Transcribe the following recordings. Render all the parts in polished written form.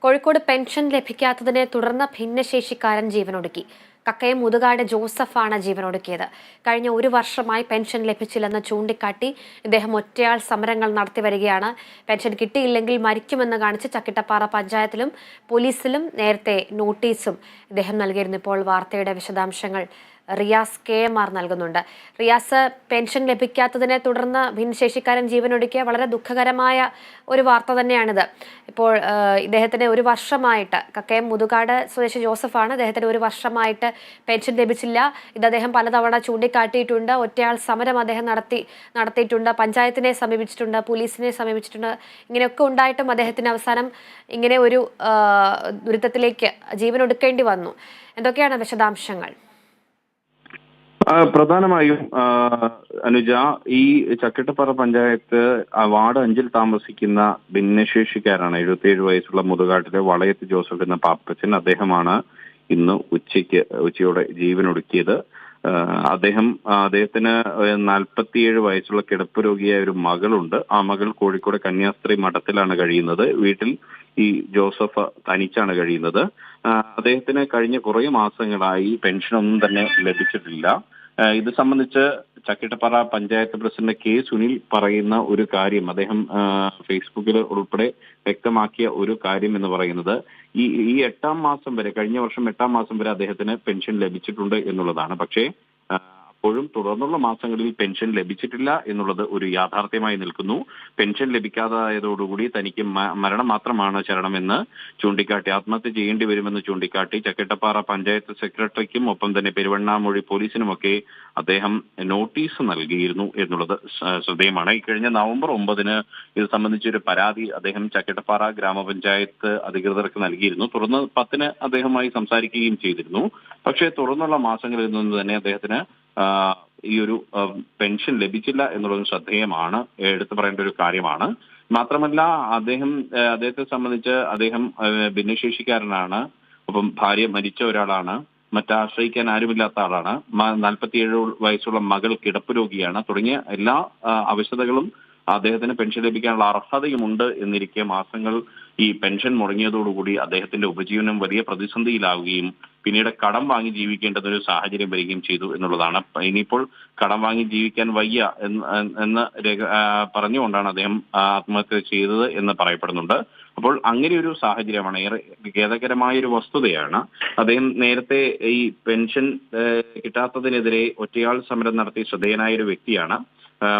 Kozhikode pension ലഭിക്കാത്തതിനെ തുടർന്ന് ഭിന്നശേഷിക്കാരൻ ജീവനൊടുക്കി. കക്കയം മുതുകാട് ജോസഫാണ് ജീവനൊടുക്കിയത്. കഴിഞ്ഞ ഒരു വർഷമായി പെൻഷൻ ലഭിച്ചില്ലെന്ന് ചൂണ്ടിക്കാട്ടി ഇദ്ദേഹം ഒറ്റയാൾ സമരങ്ങൾ നടത്തിവരികയാണ്. പെൻഷൻ കിട്ടിയില്ലെങ്കിൽ മരിക്കുമെന്ന് കാണിച്ച് ചക്കിട്ടപ്പാറ പഞ്ചായത്തിലും പോലീസിലും നേരത്തെ നോട്ടീസും ഇദ്ദേഹം നൽകിയിരുന്നു. ഇപ്പോൾ വാർത്തയുടെ വിശദാംശങ്ങൾ റിയാസ് KMR നൽകുന്നുണ്ട്. റിയാസ്, പെൻഷൻ ലഭിക്കാത്തതിനെ തുടർന്ന് ഭിന്നശേഷിക്കാരൻ ജീവനൊടുക്കിയ വളരെ ദുഃഖകരമായ ഒരു വാർത്ത തന്നെയാണിത്. ഇപ്പോൾ ഇദ്ദേഹത്തിന് ഒരു വർഷമായിട്ട്, കക്കയം മുതുകാട് സ്വദേശി ജോസഫാണ്, അദ്ദേഹത്തിന് ഒരു വർഷമായിട്ട് പെൻഷൻ ലഭിച്ചില്ല. ഇത് അദ്ദേഹം പലതവണ ചൂണ്ടിക്കാട്ടിയിട്ടുണ്ട്. ഒറ്റയാൾ സമരം അദ്ദേഹം നടത്തിയിട്ടുണ്ട്, പഞ്ചായത്തിനെ സമീപിച്ചിട്ടുണ്ട്, പോലീസിനെ സമീപിച്ചിട്ടുണ്ട്. ഇങ്ങനെയൊക്കെ ഉണ്ടായിട്ടും അദ്ദേഹത്തിന് അവസാനം ഇങ്ങനെ ഒരു ദുരിതത്തിലേക്ക് ജീവനൊടുക്കേണ്ടി വന്നു. എന്തൊക്കെയാണ് വിശദാംശങ്ങൾ? പ്രധാനമായും അനുജ, ഈ ചക്കിട്ടപ്പാറ പഞ്ചായത്ത് വാർഡ് 5 താമസിക്കുന്ന ഭിന്നശേഷിക്കാരാണ് 77 വയസ്സുള്ള മുതുകാട്ടിലെ വളയത്ത് ജോസഫ് എന്ന പാപ്പച്ചൻ. അദ്ദേഹമാണ് ഇന്ന് ഉച്ചയോടെ ജീവനൊടുക്കിയത്. അദ്ദേഹത്തിന് 47 വയസ്സുള്ള കിടപ്പ് രോഗിയായ ഒരു മകളുണ്ട്. ആ മകൾ കോഴിക്കോട് കന്യാസ്ത്രീ മഠത്തിലാണ് കഴിയുന്നത്. വീട്ടിൽ ഈ ജോസഫ് തനിച്ചാണ് കഴിയുന്നത്. അദ്ദേഹത്തിന് കഴിഞ്ഞ കുറേ മാസങ്ങളായി പെൻഷനൊന്നും തന്നെ ലഭിച്ചിട്ടില്ല. ഇത് സംബന്ധിച്ച് ചക്കിട്ടപ്പാറ പഞ്ചായത്ത് പ്രസിഡന്റ് K. സുനിൽ പറയുന്ന ഒരു കാര്യം, അദ്ദേഹം ഫേസ്ബുക്കിൽ ഉൾപ്പെടെ വ്യക്തമാക്കിയ ഒരു കാര്യം എന്ന് പറയുന്നത്, ഈ 8-ാം മാസം വരെ, കഴിഞ്ഞ വർഷം 8-ാം മാസം വരെ അദ്ദേഹത്തിന് പെൻഷൻ ലഭിച്ചിട്ടുണ്ട് എന്നുള്ളതാണ്. പക്ഷേ അപ്പോഴും തുടർന്നുള്ള മാസങ്ങളിൽ പെൻഷൻ ലഭിച്ചിട്ടില്ല എന്നുള്ളത് ഒരു യാഥാർത്ഥ്യമായി നിൽക്കുന്നു. പെൻഷൻ ലഭിക്കാതായതോടുകൂടി തനിക്ക് മരണം മാത്രമാണ് ശരണമെന്ന് ചൂണ്ടിക്കാട്ടി, ആത്മഹത്യ ചെയ്യേണ്ടി വരുമെന്ന് ചൂണ്ടിക്കാട്ടി ചക്കിട്ടപ്പാറ പഞ്ചായത്ത് സെക്രട്ടറിക്കും ഒപ്പം തന്നെ പെരുവണ്ണാമൊഴി പോലീസിനുമൊക്കെ അദ്ദേഹം നോട്ടീസ് നൽകിയിരുന്നു എന്നുള്ളത് ശ്രദ്ധേയമാണ്. ഇക്കഴിഞ്ഞ നവംബർ 9-ന് ഇത് സംബന്ധിച്ചൊരു പരാതി അദ്ദേഹം ചക്കിട്ടപ്പാറ ഗ്രാമപഞ്ചായത്ത് അധികൃതർക്ക് നൽകിയിരുന്നു. തുടർന്ന് 10-ന് അദ്ദേഹവുമായി സംസാരിക്കുകയും ചെയ്തിരുന്നു. പക്ഷേ തുടർന്നുള്ള മാസങ്ങളിൽ നിന്ന് തന്നെ അദ്ദേഹത്തിന് ഈ ഒരു പെൻഷൻ ലഭിച്ചില്ല എന്നുള്ളത് ശ്രദ്ധേയമാണ്, എടുത്തു പറയേണ്ട ഒരു കാര്യമാണ്. മാത്രമല്ല, അദ്ദേഹത്തെ സംബന്ധിച്ച് അദ്ദേഹം ഭിന്നശേഷിക്കാരനാണ്, ഒപ്പം ഭാര്യ മരിച്ച ഒരാളാണ്, മറ്റാശ്രയിക്കാൻ ആരുമില്ലാത്ത ആളാണ്, 47 വയസ്സുള്ള മകൾ കിടപ്പ് രോഗിയാണ്. തുടങ്ങിയ എല്ലാ അവശതകളും അദ്ദേഹത്തിന് പെൻഷൻ ലഭിക്കാനുള്ള അർഹതയുമുണ്ട് എന്നിരിക്കെ മാസങ്ങൾ ഈ പെൻഷൻ മുടങ്ങിയതോടുകൂടി അദ്ദേഹത്തിന്റെ ഉപജീവനം വലിയ പ്രതിസന്ധിയിലാവുകയും പിന്നീട് കടം വാങ്ങി ജീവിക്കേണ്ടുന്ന ഒരു സാഹചര്യം വരികയും ചെയ്തു എന്നുള്ളതാണ്. ഇനിയിപ്പോൾ കടം വാങ്ങി ജീവിക്കാൻ വയ്യ എന്ന് പറഞ്ഞുകൊണ്ടാണ് അദ്ദേഹം ആത്മഹത്യ ചെയ്തത് എന്ന് പറയപ്പെടുന്നുണ്ട്. അപ്പോൾ അങ്ങനെ ഒരു സാഹചര്യമാണ്, ഏറെ ഖേദകരമായ ഒരു വസ്തുതയാണ്. അദ്ദേഹം നേരത്തെ ഈ പെൻഷൻ കിട്ടാത്തതിനെതിരെ ഒറ്റയാൾ സമരം നടത്തി ശ്രദ്ധേയനായ ഒരു വ്യക്തിയാണ്.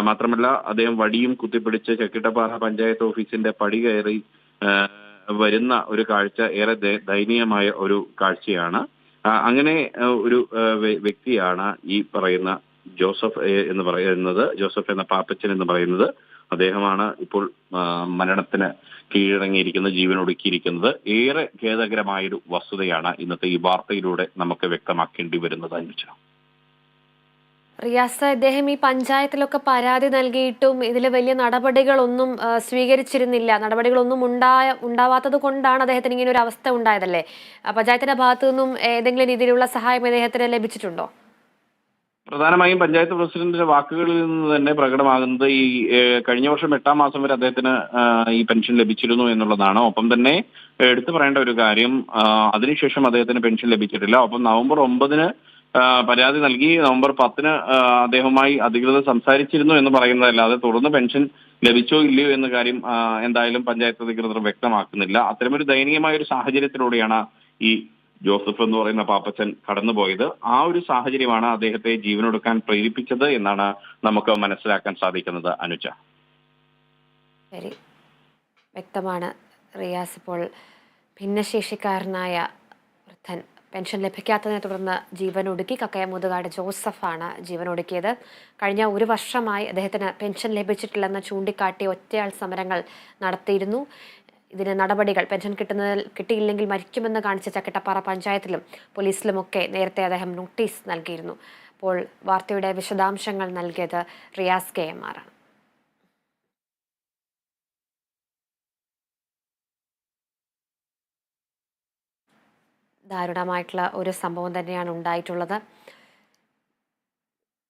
മാത്രമല്ല, അദ്ദേഹം വടിയും കുത്തിപ്പിടിച്ച് ചക്കിട്ടപ്പാറ പഞ്ചായത്ത് ഓഫീസിന്റെ പടി കയറി വരുന്ന ഒരു കാഴ്ച ഏറെ ദയനീയമായ ഒരു കാഴ്ചയാണ്. അങ്ങനെ ഒരു വ്യക്തിയാണ് ഈ പറയുന്ന ജോസഫ് എന്ന പാപ്പച്ചൻ എന്ന് പറയുന്നത്. അദ്ദേഹമാണ് ഇപ്പോൾ മരണത്തിന് കീഴടങ്ങിയിരിക്കുന്നത്, ജീവനൊടുക്കിയിരിക്കുന്നത്. ഏറെ ഖേദകരമായൊരു വസ്തുതയാണ് ഇന്നത്തെ ഈ വാർത്തയിലൂടെ നമുക്ക് വ്യക്തമാക്കേണ്ടി വരുന്നത്. അനുജ, റിയാസ്, ഇദ്ദേഹം ഈ പഞ്ചായത്തിലൊക്കെ പരാതി നൽകിയിട്ടും ഇതിൽ വലിയ നടപടികളൊന്നും സ്വീകരിച്ചിരുന്നില്ല. നടപടികളൊന്നും ഉണ്ടാവാത്തത് കൊണ്ടാണ് അദ്ദേഹത്തിന് ഇങ്ങനെ ഒരു അവസ്ഥ ഉണ്ടായതല്ലേ? പഞ്ചായത്തിന്റെ ഭാഗത്തു നിന്നും ഏതെങ്കിലും രീതിയിലുള്ള സഹായം അദ്ദേഹത്തിന് ലഭിച്ചിട്ടുണ്ടോ? പ്രധാനമായും പഞ്ചായത്ത് പ്രസിഡന്റിന്റെ വാക്കുകളിൽ നിന്ന് തന്നെ പ്രകടമാകുന്നത് ഈ കഴിഞ്ഞ വർഷം 8-ാം മാസം വരെ അദ്ദേഹത്തിന് ഈ പെൻഷൻ ലഭിച്ചിരുന്നു എന്നുള്ളതാണ്. ഒപ്പം തന്നെ എടുത്തു പറയേണ്ട ഒരു കാര്യം, അതിനുശേഷം അദ്ദേഹത്തിന് പെൻഷൻ ലഭിച്ചിട്ടില്ല. ഒപ്പം നവംബർ 9-ന് പരാതി നൽകി, നവംബർ 10-ന് അദ്ദേഹവുമായി അധികൃതർ സംസാരിച്ചിരുന്നു എന്ന് പറയുന്നതല്ലാതെ തുടർന്ന് പെൻഷൻ ലഭിച്ചോ ഇല്ലയോ എന്ന കാര്യം എന്തായാലും പഞ്ചായത്ത് അധികൃതർ വ്യക്തമാക്കുന്നില്ല. അത്തരമൊരു ദയനീയമായ ഒരു സാഹചര്യത്തിലൂടെയാണ് ഈ ജോസഫ് എന്ന് പറയുന്ന പാപ്പച്ചൻ കടന്നുപോയത്. ആ ഒരു സാഹചര്യമാണ് അദ്ദേഹത്തെ ജീവനൊടുക്കാൻ പ്രേരിപ്പിച്ചത് എന്നാണ് നമുക്ക് മനസ്സിലാക്കാൻ സാധിക്കുന്നത്. അനുജ, ശരി, വ്യക്തമാണ് റിയാസ്. ഇപ്പോൾ ഭിന്നശേഷിക്കാരനായ വൃദ്ധൻ പെൻഷൻ ലഭിക്കാത്തതിനെ തുടർന്ന് ജീവനൊടുക്കി. കക്കയം മുതുകാട് ജോസഫാണ് ജീവനൊടുക്കിയത്. കഴിഞ്ഞ ഒരു വർഷമായി അദ്ദേഹത്തിന് പെൻഷൻ ലഭിച്ചിട്ടില്ലെന്ന് ചൂണ്ടിക്കാട്ടി ഒറ്റയാൾ സമരങ്ങൾ നടത്തിയിരുന്നു. ഇതിന് നടപടികൾ, പെൻഷൻ കിട്ടിയില്ലെങ്കിൽ മരിക്കുമെന്ന് കാണിച്ച ചക്കിട്ടപ്പാറ പഞ്ചായത്തിലും പോലീസിലുമൊക്കെ നേരത്തെ അദ്ദേഹം നോട്ടീസ് നൽകിയിരുന്നു. അപ്പോൾ വാർത്തയുടെ വിശദാംശങ്ങൾ നൽകിയത് റിയാസ് KMR ആണ്. ദാരുണമായിട്ടുള്ള ഒരു സംഭവം തന്നെയാണ് ഉണ്ടായിട്ടുള്ളത്.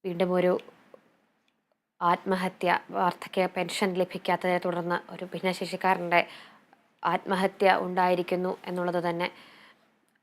വീണ്ടും ഒരു ആത്മഹത്യ, വാർദ്ധക്യ പെൻഷൻ ലഭിക്കാത്തതിനെ തുടർന്ന് ഒരു ഭിന്നശേഷിക്കാരൻ്റെ ആത്മഹത്യ ഉണ്ടായിരിക്കുന്നു എന്നുള്ളത് തന്നെ